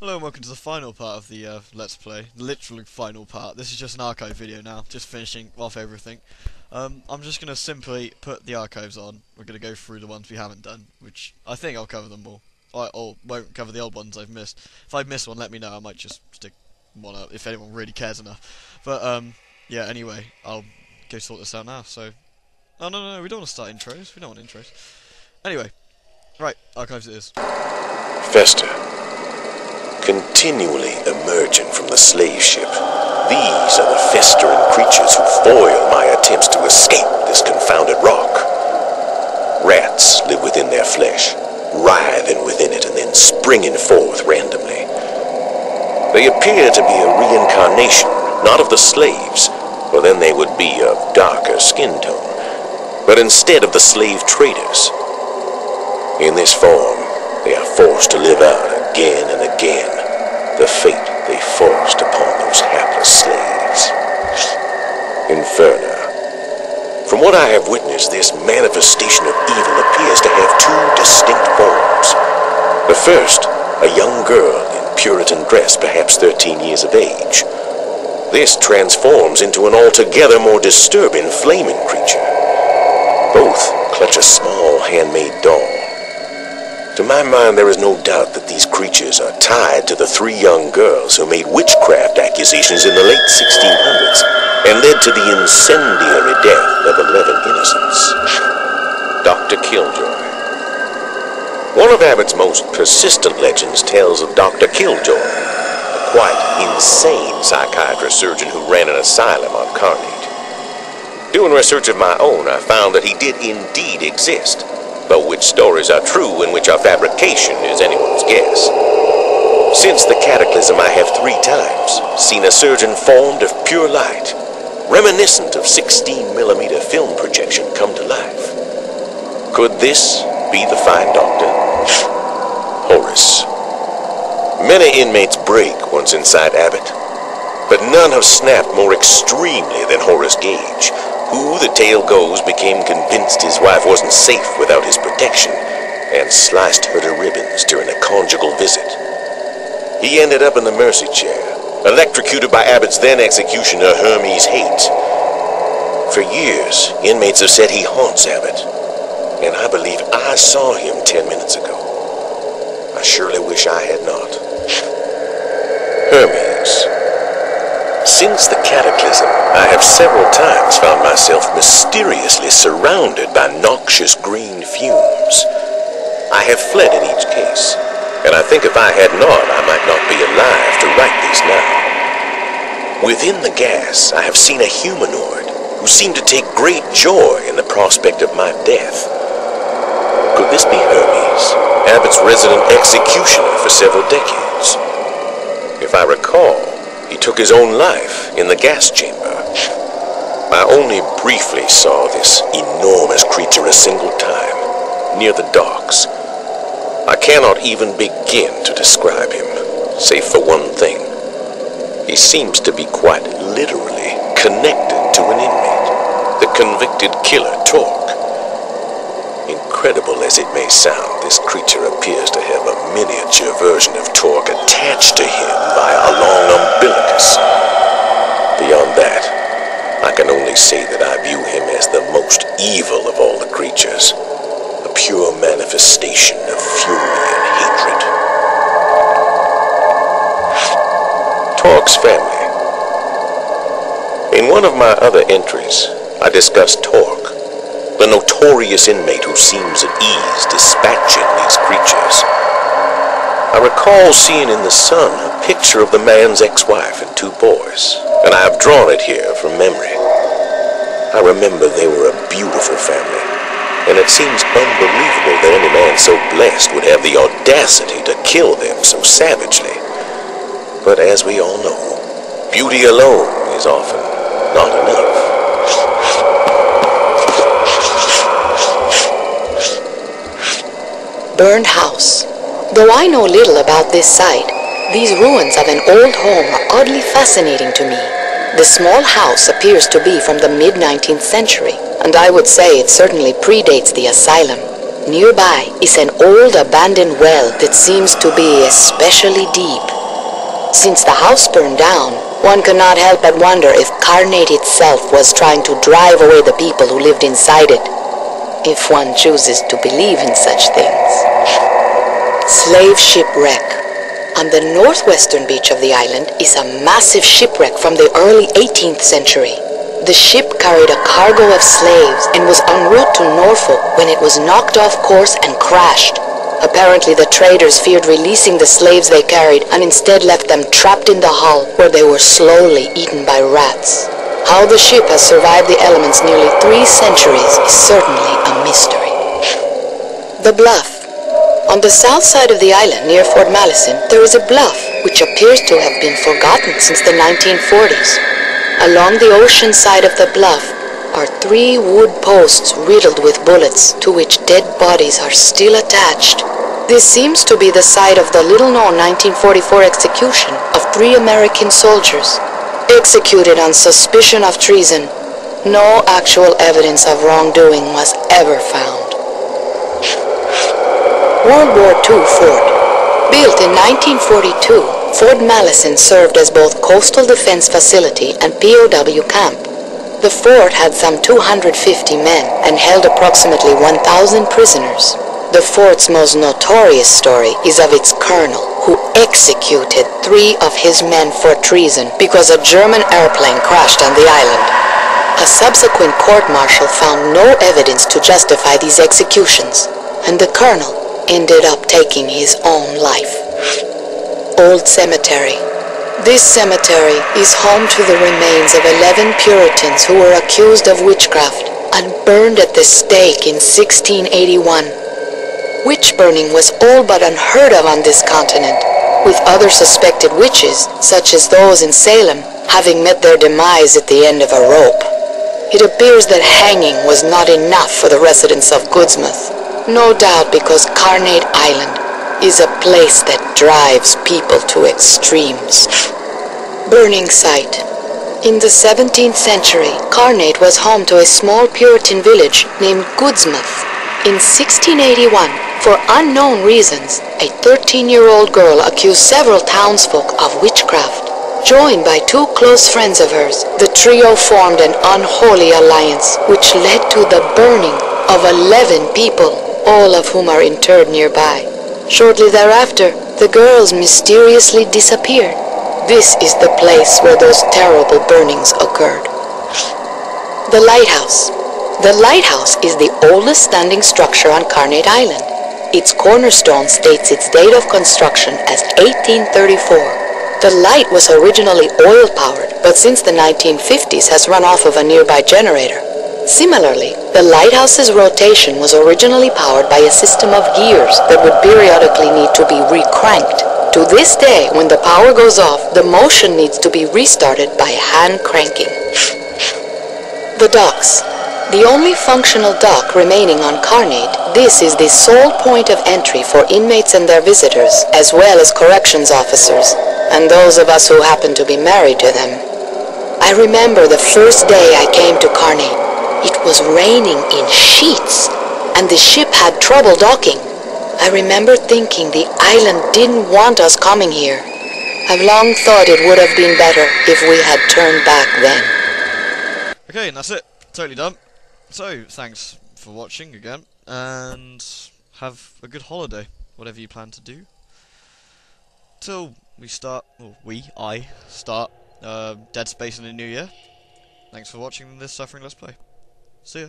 Hello and welcome to the final part of the Let's Play. The literal final part. This is just an archive video now, just finishing off everything. I'm just going to simply put the archives on. We're going to go through the ones we haven't done, which I think I'll cover them all. Or won't cover the old ones I've missed. If I miss one, let me know. I might just stick one up if anyone really cares enough. But yeah, anyway, I'll go sort this out now. So, oh no, we don't want to start intros. We don't want intros. Anyway, right, archives it is. Fester. Continually emerging from the slave ship, these are the festering creatures who foil my attempts to escape this confounded rock. Rats live within their flesh, writhing within it and then springing forth randomly. They appear to be a reincarnation, not of the slaves, for then they would be of darker skin tone, but instead of the slave traders. In this form, they are forced to live out again and again the fate they forced upon those hapless slaves. Inferno. From what I have witnessed, this manifestation of evil appears to have two distinct forms. The first, a young girl in Puritan dress, perhaps 13 years of age. This transforms into an altogether more disturbing flaming creature. Both clutch a small handmade doll. To my mind, there is no doubt that these creatures are tied to the three young girls who made witchcraft accusations in the late 1600s and led to the incendiary death of 11 innocents. Dr. Killjoy. One of Abbott's most persistent legends tells of Dr. Killjoy, a quite insane psychiatrist surgeon who ran an asylum on Carnate. Doing research of my own, I found that he did indeed exist. But which stories are true and which are fabrication is anyone's guess. Since the cataclysm, I have 3 times seen a surgeon formed of pure light, reminiscent of 16mm film projection come to life. Could this be the fine doctor? Horace. Many inmates break once inside Abbott, but none have snapped more extremely than Horace Gage, who, the tale goes, became convinced his wife wasn't safe without his protection, and sliced her to ribbons during a conjugal visit. He ended up in the mercy chair, electrocuted by Abbott's then executioner Hermes Haight. For years, inmates have said he haunts Abbott, and I believe I saw him 10 minutes ago. I surely wish I had not. Hermes. Since the cataclysm, I have several times found myself mysteriously surrounded by noxious green fumes. I have fled in each case, and I think if I had not, I might not be alive to write these now. Within the gas, I have seen a humanoid who seemed to take great joy in the prospect of my death. Could this be Hermes, Abbott's resident executioner for several decades? If I recall, he took his own life in the gas chamber. I only briefly saw this enormous creature a single time, near the docks. I cannot even begin to describe him, save for one thing. He seems to be quite literally connected to an inmate, the convicted killer Torque. Incredible as it may sound, this creature appears to have a miniature version of Torque attached to him by a long umbilicus. Beyond that, I can only say that I view him as the most evil of all the creatures, a pure manifestation of fury and hatred. Torque's family. In one of my other entries, I discussed Torque, the notorious inmate who seems at ease dispatching these creatures. I recall seeing in the Sun a picture of the man's ex-wife and 2 boys, and I have drawn it here from memory. I remember they were a beautiful family, and it seems unbelievable that any man so blessed would have the audacity to kill them so savagely. But as we all know, beauty alone is often not enough. Burned house. Though I know little about this site, these ruins of an old home are oddly fascinating to me. The small house appears to be from the mid-19th century, and I would say it certainly predates the asylum. Nearby is an old abandoned well that seems to be especially deep. Since the house burned down, one cannot help but wonder if Carnate itself was trying to drive away the people who lived inside it, if one chooses to believe in such things. Slave shipwreck. On the northwestern beach of the island is a massive shipwreck from the early 18th century. The ship carried a cargo of slaves and was en route to Norfolk when it was knocked off course and crashed. Apparently the traders feared releasing the slaves they carried and instead left them trapped in the hull where they were slowly eaten by rats. How the ship has survived the elements nearly 3 centuries is certainly a mystery. The Bluff. On the south side of the island near Fort Malison, there is a bluff which appears to have been forgotten since the 1940s. Along the ocean side of the bluff are 3 wood posts riddled with bullets to which dead bodies are still attached. This seems to be the site of the little-known 1944 execution of 3 American soldiers, executed on suspicion of treason. No actual evidence of wrongdoing was ever found. World War II Fort. Built in 1942, Fort Malison served as both coastal defense facility and POW camp. The fort had some 250 men and held approximately 1,000 prisoners. The fort's most notorious story is of its colonel, who executed 3 of his men for treason because a German airplane crashed on the island. A subsequent court-martial found no evidence to justify these executions, and the colonel ended up taking his own life. Old Cemetery. This cemetery is home to the remains of 11 Puritans who were accused of witchcraft and burned at the stake in 1681. Witch burning was all but unheard of on this continent, with other suspected witches, such as those in Salem, having met their demise at the end of a rope. It appears that hanging was not enough for the residents of Goodsmouth, no doubt because Carnate Island is a place that drives people to extremes. Burning site. In the 17th century, Carnate was home to a small Puritan village named Goodsmouth. In 1681, for unknown reasons, a 13-year-old girl accused several townsfolk of witchcraft. Joined by 2 close friends of hers, the trio formed an unholy alliance, which led to the burning of 11 people, all of whom are interred nearby. Shortly thereafter, the girls mysteriously disappeared. This is the place where those terrible burnings occurred. The Lighthouse. The lighthouse is the oldest standing structure on Carnate Island. Its cornerstone states its date of construction as 1834. The light was originally oil-powered, but since the 1950s has run off of a nearby generator. Similarly, the lighthouse's rotation was originally powered by a system of gears that would periodically need to be recranked. To this day, when the power goes off, the motion needs to be restarted by hand cranking. The docks. The only functional dock remaining on Carnate, this is the sole point of entry for inmates and their visitors, as well as corrections officers, and those of us who happen to be married to them. I remember the first day I came to Carnate. It was raining in sheets, and the ship had trouble docking. I remember thinking the island didn't want us coming here. I've long thought it would have been better if we had turned back then. Okay, and that's it. Totally done. So, thanks for watching again, and have a good holiday, whatever you plan to do. Till we start, or I start Dead Space in the new year. Thanks for watching this Suffering Let's Play. See ya.